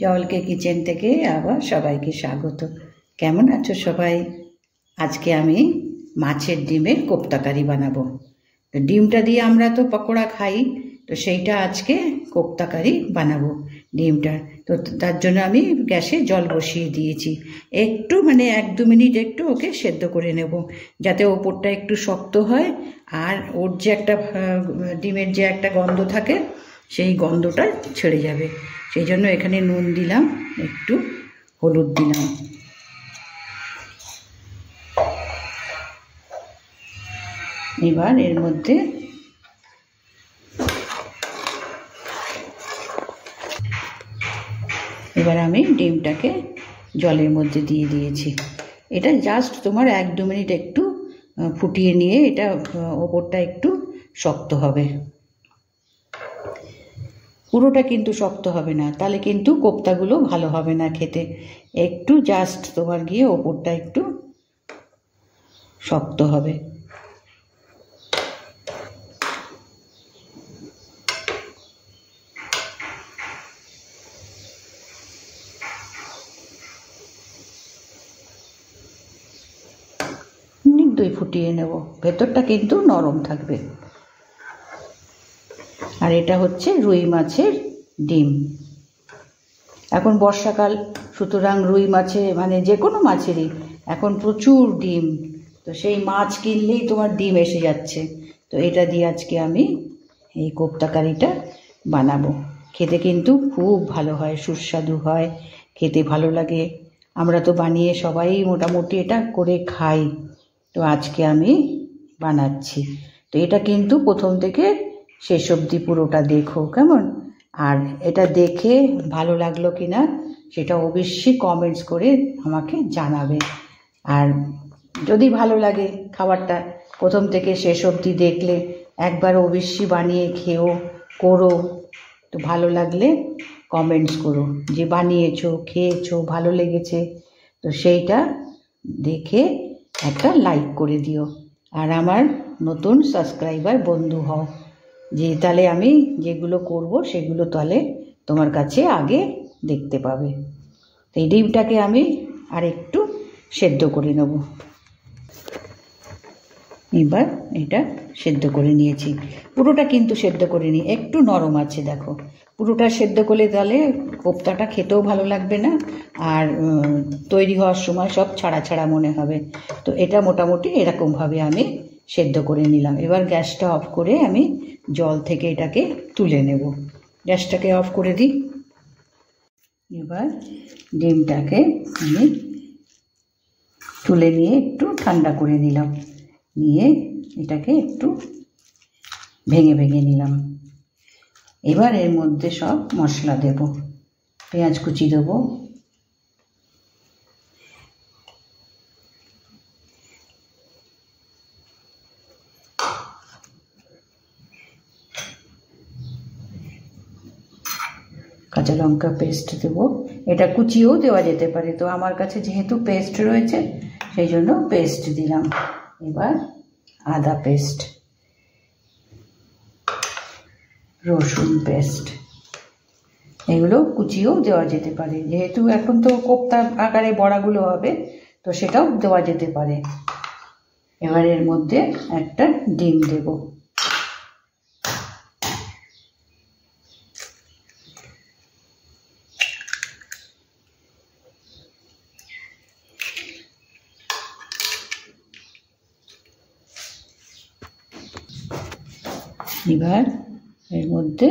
জলকে কিচেন থেকে আবার সবাইকে স্বাগত। কেমন আছো সবাই? আজকে আমি মাছের ডিমের কোপ্তা কারি বানাবো। তো ডিমটা দিয়ে আমরা তো পকোড়া খাই, তো সেইটা আজকে কোপ্তা কারি বানাবো ডিমটা। তো তার জন্য আমি গ্যাসে জল বসিয়ে দিয়েছি। একটু 1-2 মিনিট একটু ওকে সেদ্ধ করে নেব, যাতে ওপরটা একটু শক্ত হয় আর ওর যে একটা ডিমের যে একটা গন্ধ থাকে সেই গন্ধটা ছেড়ে যাবে। সেই জন্য এখানে নুন দিলাম, একটু হলুদ দিলাম, এবার এর মধ্যে আমি ডিমটাকে জলের মধ্যে দিয়ে দিয়েছি। এটা জাস্ট তোমার 1-2 মিনিট একটু ফুটিয়ে নিয়ে এটা ওপরটা একটু শক্ত হবে, পুরোটা কিন্তু শক্ত হবে না, তাহলে কিন্তু কোপ্তাগুলো ভালো হবে না খেতে। একটু জাস্ট তোমার গিয়ে ওপরটা একটু শক্ত হবে। দই ফুটিয়ে নেব, ভেতরটা কিন্তু নরম থাকবে। আর এটা হচ্ছে রুই মাছের ডিম। এখন বর্ষাকাল, সুতরাং রুই মাছে যে কোনো মাছেরই এখন প্রচুর ডিম, তো সেই মাছ কিনলেই তোমার ডিম এসে যাচ্ছে। তো এটা দিয়ে আজকে আমি এই কোপ্তা কারিটা বানাবো। খেতে কিন্তু খুব ভালো হয়, সুস্বাদু হয়, খেতে ভালো লাগে। আমরা তো বানিয়ে সবাই মোটামুটি এটা করে খাই। তো আজকে আমি বানাচ্ছি। তো এটা কিন্তু প্রথম থেকে শেষ অবধি পুরোটা দেখো কেমন। আর এটা দেখে ভালো লাগলো কিনা সেটা অবশ্যই কমেন্টস করে আমাকে জানাবে। আর যদি ভালো লাগে খাবারটা প্রথম থেকে শেষ অবধি দেখলে একবার অবশ্যই বানিয়ে করো। তো ভালো লাগলে কমেন্টস করো যে বানিয়েছো, খেয়েছো, ভালো লেগেছে। তো সেইটা দেখে একটা লাইক করে দিও। আর আমার নতুন সাবস্ক্রাইবার বন্ধু হও, যে তাহলে আমি যেগুলো করব সেগুলো তাহলে তোমার কাছে আগে দেখতে পাবে। তো এই ডিমটাকে আমি আর একটু সেদ্ধ করে নেব। এবার এটা সেদ্ধ করে নিয়েছি, পুরোটা কিন্তু সেদ্ধ করে নিই, একটু নরম আছে দেখো। পুরোটা সেদ্ধ করলে তাহলে কোপ্তাটা খেতেও ভালো লাগবে না, আর তৈরি হওয়ার সময় সব ছাড়া ছাড়া মনে হবে। তো এটা মোটামুটি এরকমভাবে আমি সেদ্ধ করে নিলাম। এবার গ্যাসটা অফ করে আমি জল থেকে এটাকে তুলে নেব। গ্যাসটাকে অফ করে দিই। এবার ডিমটাকে আমি তুলে নিয়ে একটু ঠান্ডা করে নিলাম, নিয়ে এটাকে একটু ভেঙে ভেঙে নিলাম। এবার এর মধ্যে সব মশলা দেব, পেঁয়াজ কুচি দেবো, কাঁচা লঙ্কা পেস্ট দেবো। এটা কুচিও দেওয়া যেতে পারে, তো আমার কাছে যেহেতু পেস্ট রয়েছে সেই জন্য পেস্ট দিলাম। এবার আদা পেস্ট, রসুন পেস্ট, এগুলো কুচিও দেওয়া যেতে পারে, যেহেতু এখন তো কোপ্তা আকারে বড়াগুলো হবে তো সেটাও দেওয়া যেতে পারে। এবার এর মধ্যে একটা ডিম দেব, এবার এর মধ্যে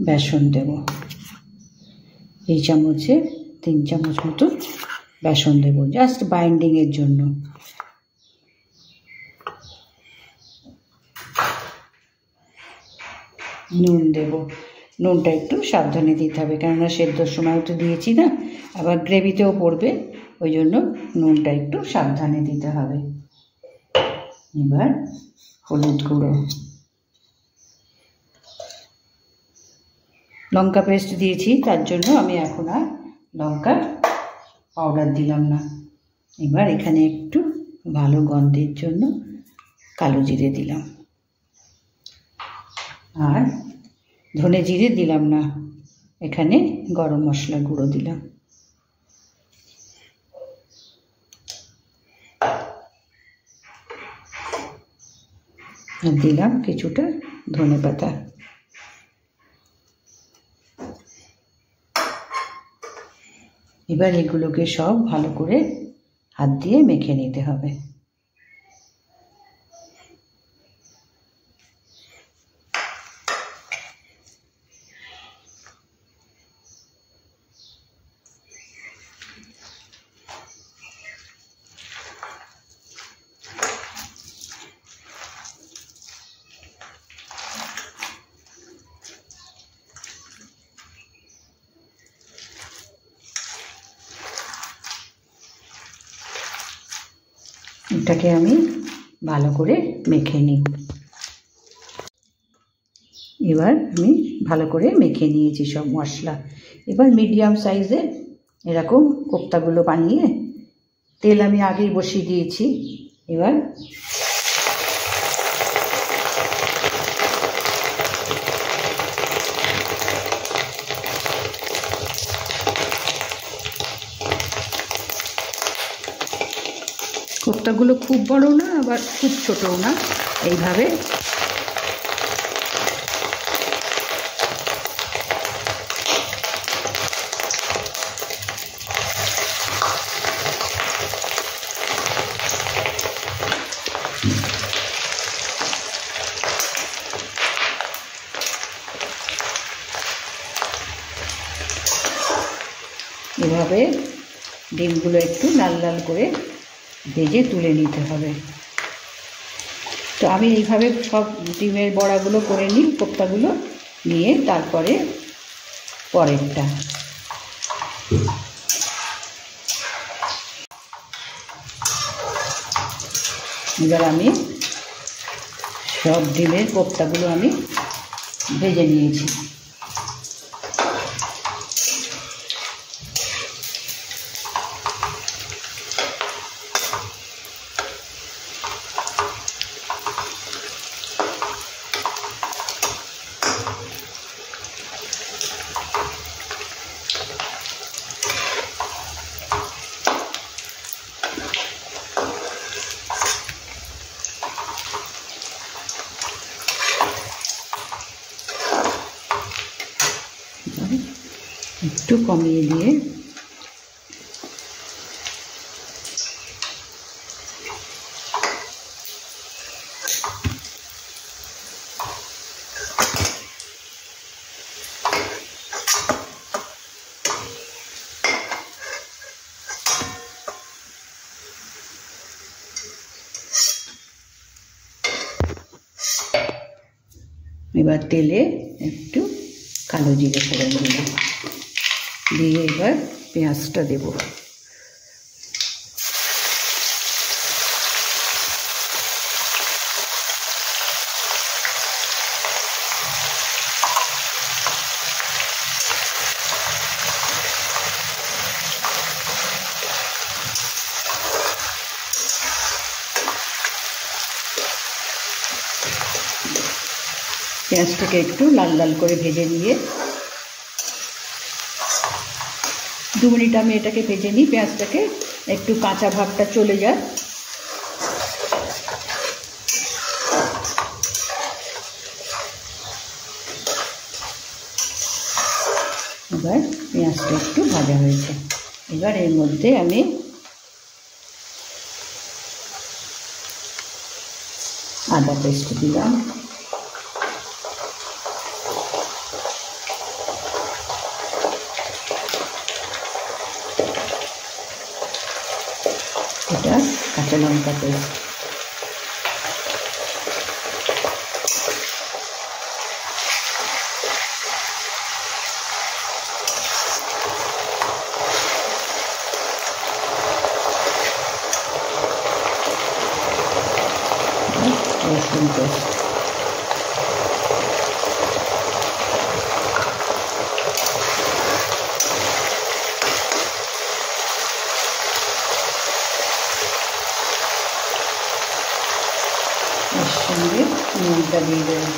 বেসন দেব। এই চামচে 3 চামচ মতো বেসন দেব, জাস্ট বাইন্ডিংয়ের জন্য। নুন দেব, নুনটা একটু সাবধানে দিতে হবে, কেননা সেদ্ধর সময় তো দিয়েছি না, আবার গ্রেভিতেও পড়বে, ওই জন্য নুনটা একটু সাবধানে দিতে হবে। এবার হলুদ গুঁড়ো, লঙ্কা পেস্ট দিয়েছি তার জন্য আমি এখন আর লঙ্কা পাউডার দিলাম না। এবার এখানে একটু ভালো গন্ধের জন্য কালো জিরে দিলাম, আর ধনে জিরে দিলাম না, এখানে গরম মশলা গুঁড়ো দিলাম, আর দিলাম কিছুটা ধনেপাতা। এবার এগুলোকে সব ভালো করে হাত দিয়ে মেখে নিতে হবে। এটাকে আমি ভালো করে মেখে নিই। এবার আমি ভালো করে মেখে নিয়েছি সব মশলা। এবার মিডিয়াম সাইজের এরকম কোপ্তাগুলো বানিয়ে, তেল আমি আগেই বসিয়ে দিয়েছি। এবার কোপ্তাগুলো খুব বড় না আবার খুব ছোটও না, এইভাবে এভাবে ডিমগুলো একটু লাল লাল করে ভেজে তুলে নিতে হবে। তো আমি এইভাবে সব ডিমের বড়াগুলো করে নিই, কোপ্তাগুলো নিয়ে তারপরে পরেরটা। এবার আমি সব ডিমের কোপ্তাগুলো আমি ভেজে নিয়েছি। একটু কমিয়ে দিয়ে এবার তেলে একটু কালো জিরে ফোড়ন দিলাম, দিয়ে এবার পেঁয়াজটা দেব। পেঁয়াজটাকে একটু লাল লাল করে ভেজে নিয়ে 2 মিনিট আমি এটাকে ভেজে নিই, পেঁয়াজটাকে একটু কাঁচা ভাবটা চলে যায়। এবার পেঁয়াজটা একটু ভাজা হয়েছে, এবার এর মধ্যে আমি আদা পেস্ট দিলাম, এটা কাঁচা লঙ্কা পেস্ট, রসুন পেস্ট, এর সঙ্গে নুনটা দিয়ে দেবেন।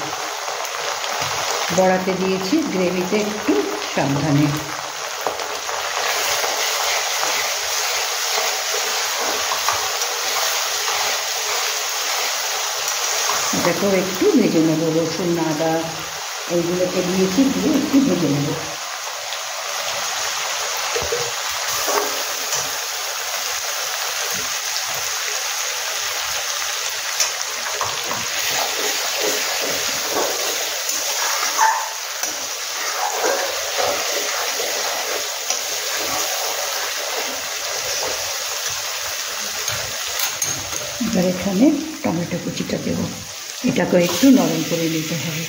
বড়াতে দিয়েছি, গ্রেভিতে একটু সাবধানে। এটাকেও একটু ভেজে নেব, রসুন আদা এইগুলোকে দিয়েছি, দিয়ে একটু ভেজে নেব। এবার এখানে টমেটো কুচিটা দেব, এটাকে একটু নরম করে নিতে হবে।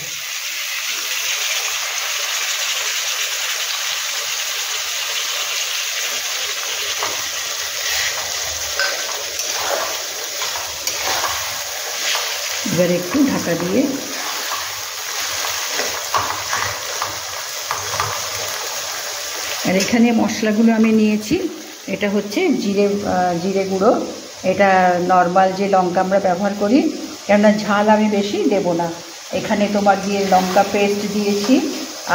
এবার একটু ঢাকা দিয়ে আর এখানে মশলাগুলো আমি নিয়েছি। এটা হচ্ছে জিরে গুঁড়ো, এটা নর্মাল যে লঙ্কা আমরা ব্যবহার করি, কেননা ঝাল আমি বেশি দেব না। এখানে তোমার দিয়ে লঙ্কা পেস্ট দিয়েছি,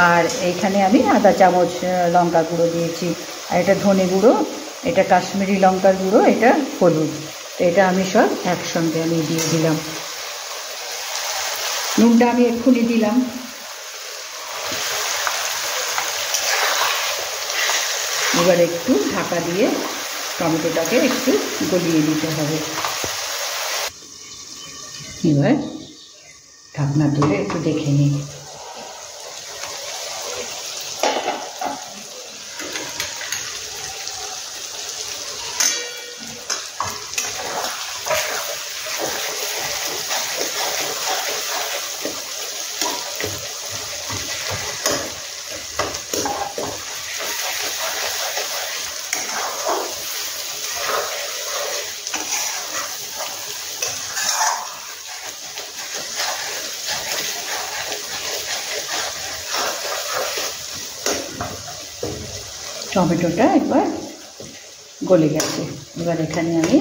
আর এইখানে আমি আধা চামচ লঙ্কা গুঁড়ো দিয়েছি। আর এটা ধনে গুঁড়ো, এটা কাশ্মীরি লঙ্কার গুঁড়ো, এটা হলুদ। তো এটা আমি সব একসঙ্গে আমি দিয়ে দিলাম। নুনটা আমি এক্ষুনি দিলাম। এবার একটু ঢাকা দিয়ে টমেটোটাকে একটু গলিয়ে দিতে হবে। এবার ঢাকনা তুলে একটু দেখে নিই। টমেটোটা একবার গলে গেছে। এবার এখানে আমি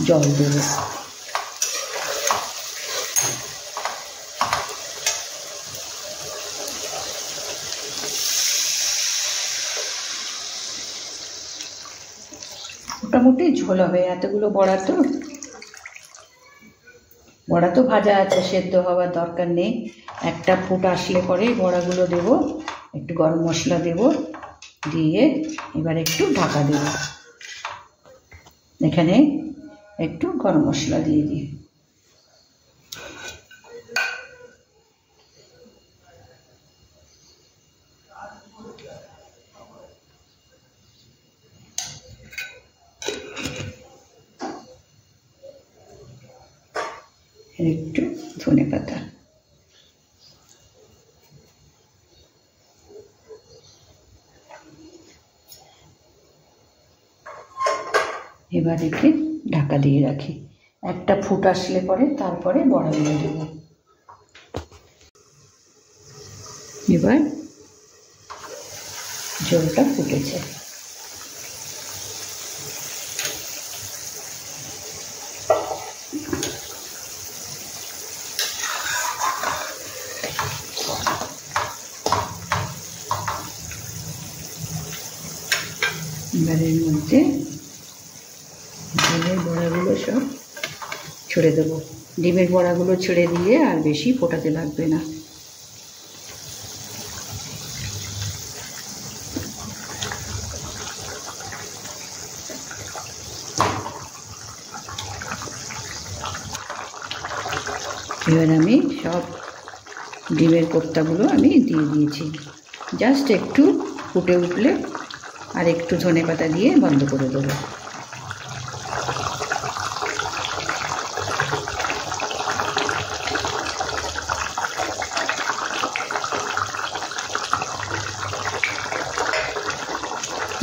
জল দেব। মোটামুটি ঝোল হবে, এতগুলো বড়া তো ভাজা আছে, সেদ্ধ হওয়ার দরকার নেই। একটা ফুট আসলে পরে বড়াগুলো দেব, একটু গরম মশলা দেব, দিয়ে এবার একটু ঢাকা দেব। এখানে একটু গরম মশলা দিয়ে দিই। একটু ধনে পাতা। এবার একে ঢাকা দিয়ে রাখি, একটা ফুট আসলে পরে তারপরে বড়াগুলো দেব। এবার ঝোলটা ফুটেছে। এবারের মধ্যে ডিমের বড়াগুলো সব ছড়ে দেবো। ডিমের বড়াগুলো ছেড়ে দিয়ে আর বেশি ফোটাতে লাগবে না। এবার আমি সব ডিমের কোপ্তাগুলো আমি দিয়ে দিয়েছি। জাস্ট একটু ফুটে উঠলে আর একটু ধনেপাতা দিয়ে বন্ধ করে দেবো।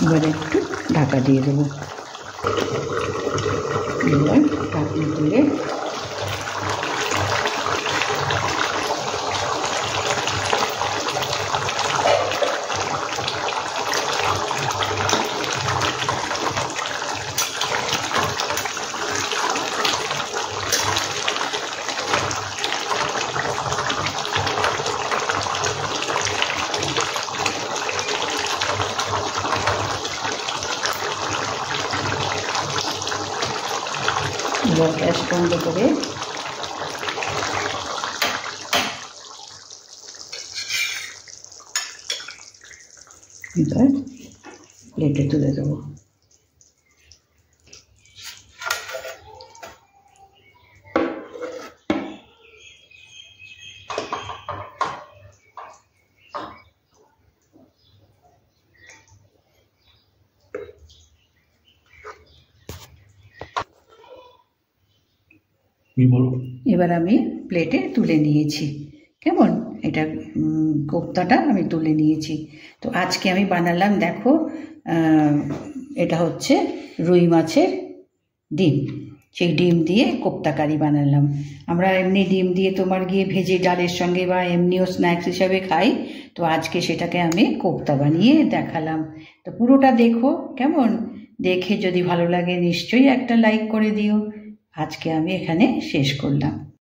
এবার একটু ঢাকা দিয়ে দেবো। এবার ঢাকনা তুলে এবার গ্যাস বন্ধ করে এবার প্লেটে তুলে দেবো। এবার আমি প্লেটে তুলে নিয়েছি। কেমন এটা কোপ্তাটা আমি তুলে নিয়েছি। তো আজকে আমি বানালাম, দেখো এটা হচ্ছে রুই মাছের ডিম। সেই ডিম দিয়ে কোপ্তা কারি বানালাম। আমরা এমনি ডিম দিয়ে তোমার গিয়ে ভেজে ডালের সঙ্গে বা এমনিও স্ন্যাক্স হিসাবে খাই। তো আজকে সেটাকে আমি কোপ্তা বানিয়ে দেখালাম। তো পুরোটা দেখো কেমন। দেখে যদি ভালো লাগে নিশ্চয়ই একটা লাইক করে দিও। আজকে আমি এখানে শেষ করলাম।